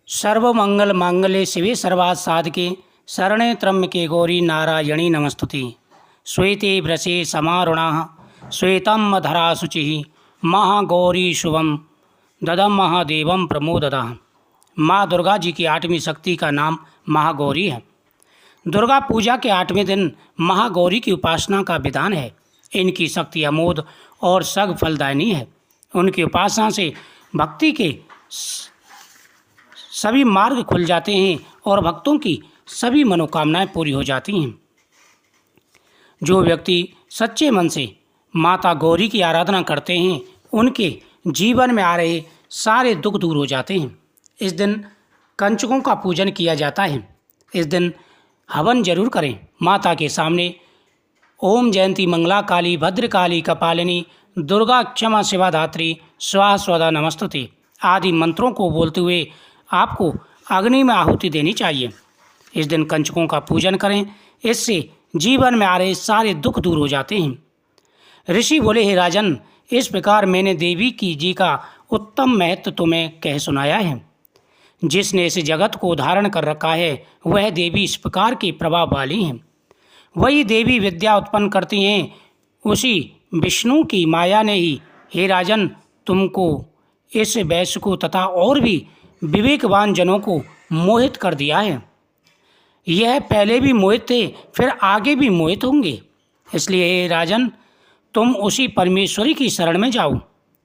सर्वमंगल मांगल्ये शिवे सर्वार्थ साधके शरणे त्र्यंबके गौरी नारायणी नमस्तुते। श्वेते वृषे समारुणाः श्वेतं धरा शुचिः महागौरी शुभम ददम महादेवम प्रमोदतः। माँ दुर्गा जी की आठवीं शक्ति का नाम महागौरी है। दुर्गा पूजा के 8वें दिन महागौरी की उपासना का विधान है। इनकी शक्ति अमोघ और सग फलदायिनी है। उनकी उपासना से भक्ति के सभी मार्ग खुल जाते हैं और भक्तों की सभी मनोकामनाएं पूरी हो जाती हैं। जो व्यक्ति सच्चे मन से माता गौरी की आराधना करते हैं उनके जीवन में आ रहे सारे दुख दूर हो जाते हैं। इस दिन कंचकों का पूजन किया जाता है। इस दिन हवन जरूर करें। माता के सामने ओम जयंती मंगला काली भद्रकाली कपालिनी दुर्गा क्षमा शिवा धात्री स्वाहा स्वधा नमस्तुते आदि मंत्रों को बोलते हुए आपको अग्नि में आहुति देनी चाहिए। इस दिन कंचकों का पूजन करें। इससे जीवन में आ रहे सारे दुख दूर हो जाते हैं। ऋषि बोले, हे राजन, इस प्रकार मैंने देवी की जी का उत्तम महत्व तुम्हें कह सुनाया है। जिसने इस जगत को धारण कर रखा है वह देवी इस प्रकार की प्रभाव वाली हैं। वही देवी विद्या उत्पन्न करती हैं। उसी विष्णु की माया ने ही, हे राजन, तुमको इस वैश्य को तथा और भी विवेकवान जनों को मोहित कर दिया है। यह पहले भी मोहित थे, फिर आगे भी मोहित होंगे। इसलिए हे राजन, तुम उसी परमेश्वरी की शरण में जाओ,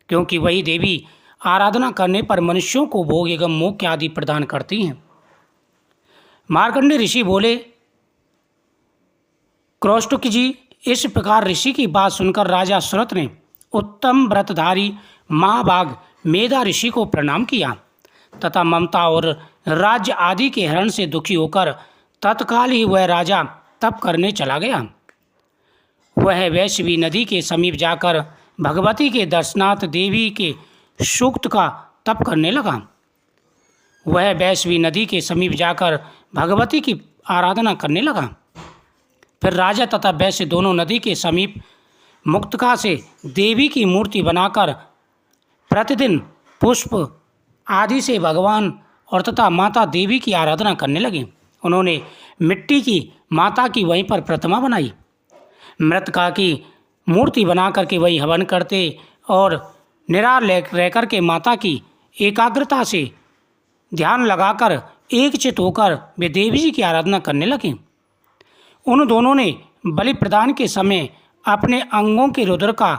क्योंकि वही देवी आराधना करने पर मनुष्यों को भोग एवं मोक्ष आदि प्रदान करती हैं। मार्कंडेय ऋषि बोले, क्रौष्टुक जी, इस प्रकार ऋषि की बात सुनकर राजा सुरथ ने उत्तम व्रतधारी महाभाग मेधा ऋषि को प्रणाम किया तथा ममता और राज्य आदि के हरण से दुखी होकर तत्काल ही वह राजा तप करने चला गया। वह वैश्वी नदी के समीप जाकर भगवती के दर्शनार्थ देवी के सूक्त का तप करने लगा। वह वैश्वी नदी के समीप जाकर भगवती की आराधना करने लगा। फिर राजा तथा वैश्य दोनों नदी के समीप मुक्तका से देवी की मूर्ति बनाकर प्रतिदिन पुष्प आदि से भगवान और तथा माता देवी की आराधना करने लगे। उन्होंने मिट्टी की माता की वहीं पर प्रतिमा बनाई। मृतका की मूर्ति बना करके वही हवन करते और निराल रहकर के माता की एकाग्रता से ध्यान लगाकर एकचित होकर वे देवी जी की आराधना करने लगे। उन दोनों ने बलि प्रदान के समय अपने अंगों के रुद्र का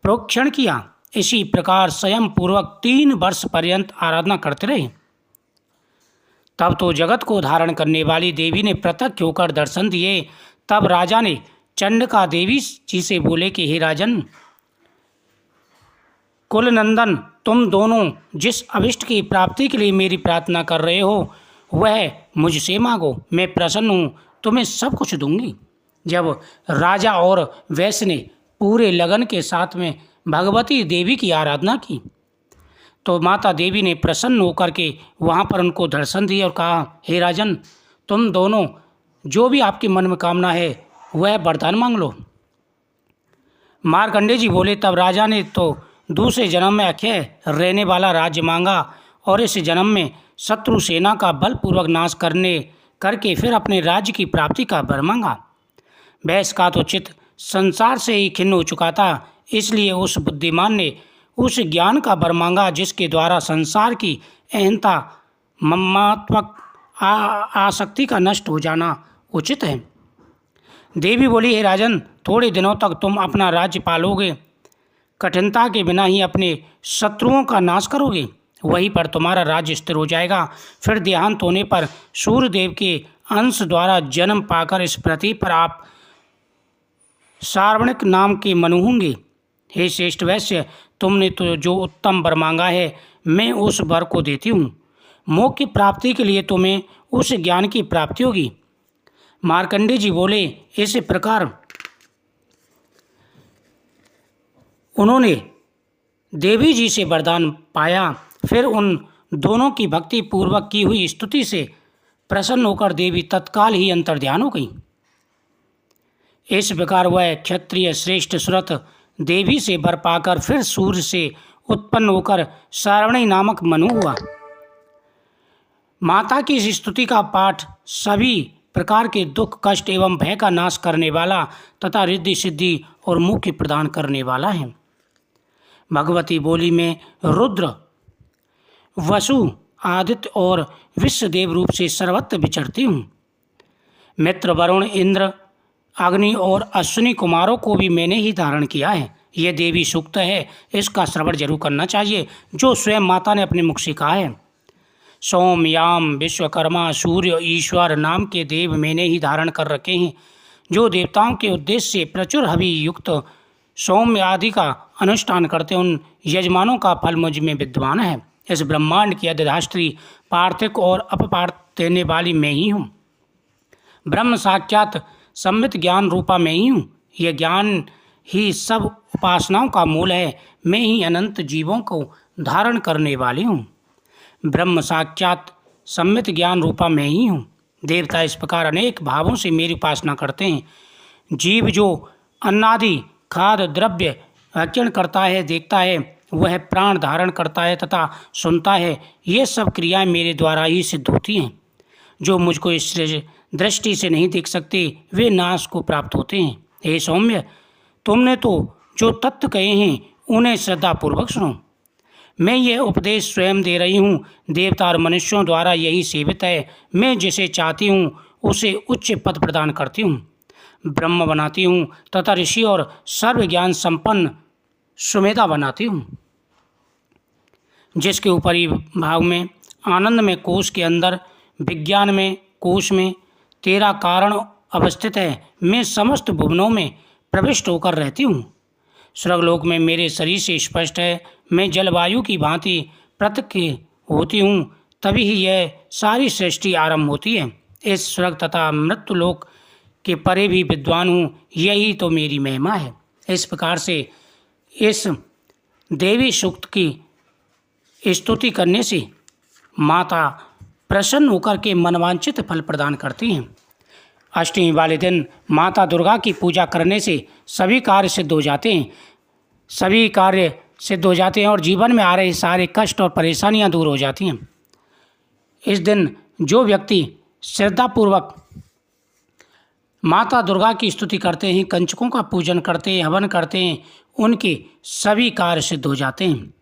प्रोक्षण किया। इसी प्रकार स्वयं पूर्वक 3 वर्ष पर्यंत आराधना करते रहे। तब तो जगत को धारण करने वाली देवी ने प्रत्यक्ष होकर दर्शन दिए। तब राजा ने चंडिका देवी जी से बोले कि हे राजन, कुलनंदन, तुम दोनों जिस अभिष्ट की प्राप्ति के लिए मेरी प्रार्थना कर रहे हो वह मुझसे मांगो, मैं प्रसन्न हूँ, तुम्हें सब कुछ दूंगी। जब राजा और वैश्य ने पूरे लगन के साथ में भगवती देवी की आराधना की तो माता देवी ने प्रसन्न होकर के वहाँ पर उनको दर्शन दिए और कहा, हे राजन, तुम दोनों जो भी आपके मन में कामना है वह वरदान मांग लो। मार्कंडेय जी बोले, तब राजा ने तो दूसरे जन्म में अक्षय रहने वाला राज्य मांगा और इस जन्म में शत्रु सेना का बलपूर्वक नाश करके फिर अपने राज्य की प्राप्ति का वर मांगा। वैश्य का तो चित्त संसार से ही खिन्न हो चुका था, इसलिए उस बुद्धिमान ने उस ज्ञान का वर मांगा जिसके द्वारा संसार की अहंता ममात्मक आसक्ति का नष्ट हो जाना उचित है। देवी बोली, हे राजन, थोड़े दिनों तक तुम अपना राज्य पालोगे, कठिनता के बिना ही अपने शत्रुओं का नाश करोगे, वहीं पर तुम्हारा राज्य स्थिर हो जाएगा। फिर देहांत होने पर सूर्यदेव के अंश द्वारा जन्म पाकर इस पृथ्वी पर आप सार्वणिक नाम के मनु होंगे। हे श्रेष्ठ वैश्य, तुमने तो जो उत्तम वर मांगा है मैं उस वर को देती हूँ। मोक्ष की प्राप्ति के लिए तुम्हें उस ज्ञान की प्राप्ति होगी। मार्कंडेय जी बोले, इस प्रकार उन्होंने देवी जी से वरदान पाया। फिर उन दोनों की भक्ति पूर्वक की हुई स्तुति से प्रसन्न होकर देवी तत्काल ही अंतर्ध्यान हो गई। इस प्रकार वह क्षत्रिय श्रेष्ठ सुरथ देवी से वर पाकर फिर सूर्य से उत्पन्न होकर सारवणी नामक मनु हुआ। माता की इस स्तुति का पाठ सभी प्रकार के दुख कष्ट एवं भय का नाश करने वाला तथा रिद्धि सिद्धि और मुक्ति प्रदान करने वाला है। भगवती बोली में रुद्र, वसु, आदित्य और विश्वदेव रूप से सर्वत्र विचरती हूँ। मित्र, वरुण, इंद्र, अग्नि और अश्विनी कुमारों को भी मैंने ही धारण किया है। यह देवी सूक्त है, इसका श्रवण जरूर करना चाहिए, जो स्वयं माता ने अपने मुख से कहा है। सोम, याम, विश्वकर्मा, सूर्य, ईश्वर नाम के देव मैंने ही धारण कर रखे हैं, जो देवताओं के उद्देश्य से प्रचुर हवि युक्त सौम्य आदि का अनुष्ठान करते उन यजमानों का फल मुझ में विद्वान है। इस ब्रह्मांड की अधिष्ठात्री, पार्थिक और अपपार्थ देने वाली मैं ही हूँ। ब्रह्म साक्षात सम्मित ज्ञान रूपा मैं ही हूँ। यह ज्ञान ही सब उपासनाओं का मूल है। मैं ही अनंत जीवों को धारण करने वाली हूँ। ब्रह्म साक्षात सम्मित ज्ञान रूपा मैं ही हूँ। देवता इस प्रकार अनेक भावों से मेरी उपासना करते हैं। जीव जो अन्नादि खाद्य द्रव्य भक्षण करता है, देखता है, वह प्राण धारण करता है तथा सुनता है, ये सब क्रियाएं मेरे द्वारा ही सिद्ध होती हैं। जो मुझको इस दृष्टि से नहीं देख सकते, वे नाश को प्राप्त होते हैं। हे सौम्य, तुमने तो जो तत्व कहे हैं उन्हें श्रद्धापूर्वक सुनो। मैं यह उपदेश स्वयं दे रही हूँ। देवता और मनुष्यों द्वारा यही सेवित है। मैं जिसे चाहती हूँ उसे उच्च पद प्रदान करती हूँ, ब्रह्म बनाती हूँ तथा ऋषि और सर्व ज्ञान संपन्न सुमेधा बनाती हूँ। जिसके ऊपरी भाग में आनंद में कोश के अंदर, विज्ञान में कोश में तेरा कारण अवस्थित है। मैं समस्त भुवनों में प्रविष्ट होकर रहती हूँ। स्वर्गलोक में मेरे शरीर से स्पष्ट है। मैं जलवायु की भांति पृथक होती हूँ, तभी ही यह सारी सृष्टि आरंभ होती है। इस स्वर्ग तथा मृत्युलोक के परे भी विद्वान हूँ, यही तो मेरी महिमा है। इस प्रकार से इस देवी सूक्त की स्तुति करने से माता प्रसन्न होकर के मनवांछित फल प्रदान करती हैं। अष्टमी वाले दिन माता दुर्गा की पूजा करने से सभी कार्य सिद्ध हो जाते हैं। सभी कार्य सिद्ध हो जाते हैं और जीवन में आ रहे सारे कष्ट और परेशानियां दूर हो जाती हैं। इस दिन जो व्यक्ति श्रद्धापूर्वक माता दुर्गा की स्तुति करते हैं, कंचकों का पूजन करते हैं, हवन करते हैं, उनके सभी कार्य सिद्ध हो जाते हैं।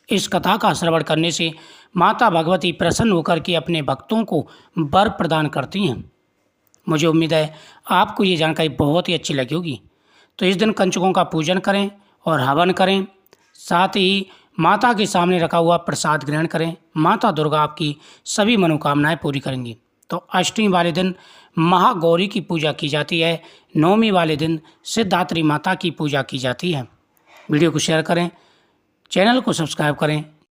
इस कथा का श्रवण करने से माता भगवती प्रसन्न होकर के अपने भक्तों को वर प्रदान करती हैं। मुझे उम्मीद है आपको ये जानकारी बहुत ही अच्छी लगी होगी। तो इस दिन कंचकों का पूजन करें और हवन करें, साथ ही माता के सामने रखा हुआ प्रसाद ग्रहण करें। माता दुर्गा आपकी सभी मनोकामनाएं पूरी करेंगी। तो अष्टमी वाले दिन महागौरी की पूजा की जाती है। नवमी वाले दिन सिद्धात्री माता की पूजा की जाती है। वीडियो को शेयर करें, चैनल को सब्सक्राइब करें।